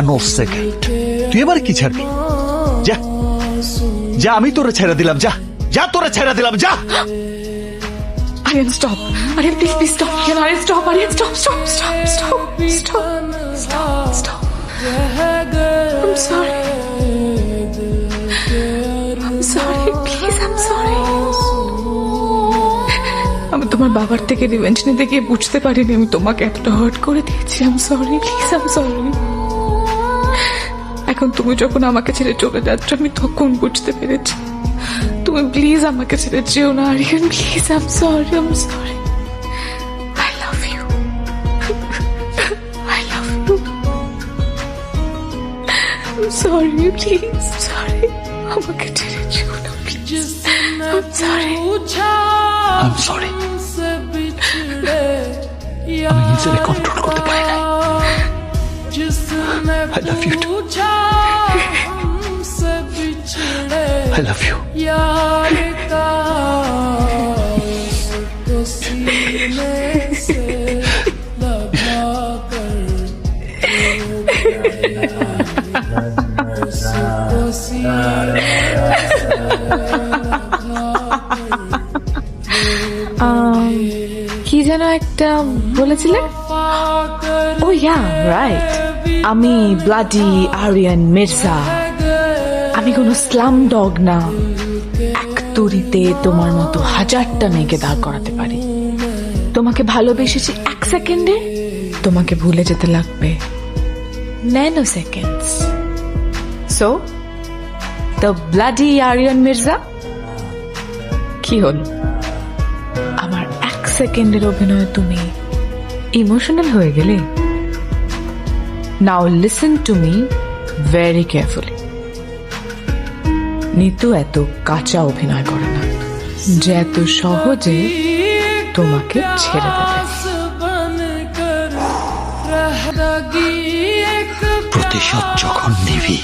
No second. তুই এবার কি ছাড়বি? যা যা, আমি তোরে ছেড়ে দিলাম, যা যা, তোরে ছেড়ে দিলাম, যা। Aryan, stop. Aryan, please stop. Aryan, stop. Aryan, stop. Stop. I'm sorry. Please, I'm sorry. আমি তোমার বাবার থেকে রিভেঞ্জ নিতে গিয়ে বুঝতে পারিনি আমি তোমাকে এতটা হার্ট করে দিয়েছি। I'm sorry. Please, I'm sorry. এখন তুমি যখন আমাকে ছেড়ে চলে যাচ্ছ আমি তখন বুঝতে পেরেছি। তুমি প্লিজ আমাকে ছেড়ে যেও না Aryan, please. I'm sorry. I love you. I'm sorry, please. Sorry. আমাকে ছেড়ে যেও না, please. I'm sorry. I'm sorry. আমি নিজেকে কন্ট্রোল করতে পারি না। I love you too. I love you. কি যেন একটা বলেছিলে? ও ইয়া, রাইট। আমি ব্লাডি আরিয়ান মির্জা। আমি কোনো স্লাম ডগ না। এক তরিতে তোমার মতো হাজারটা মেয়েকে দাঁড় করাতে পারি। তোমাকে ভালোবেসেছি এক সেকেন্ডে, তোমাকে ভুলে যেতে লাগবে nanoseconds. So the bloody Aryan Mirza. কি হলো? আমার এক সেকেন্ডের অভিনয়ে তুমি ইমোশনাল হয়ে গেলে? নাও listen to me very carefully. Nitu এত কাঁচা অভিনয় করে না যে এত সহজে তোমাকে ছেড়ে দেবে। প্রতিশোধ যখন নিবি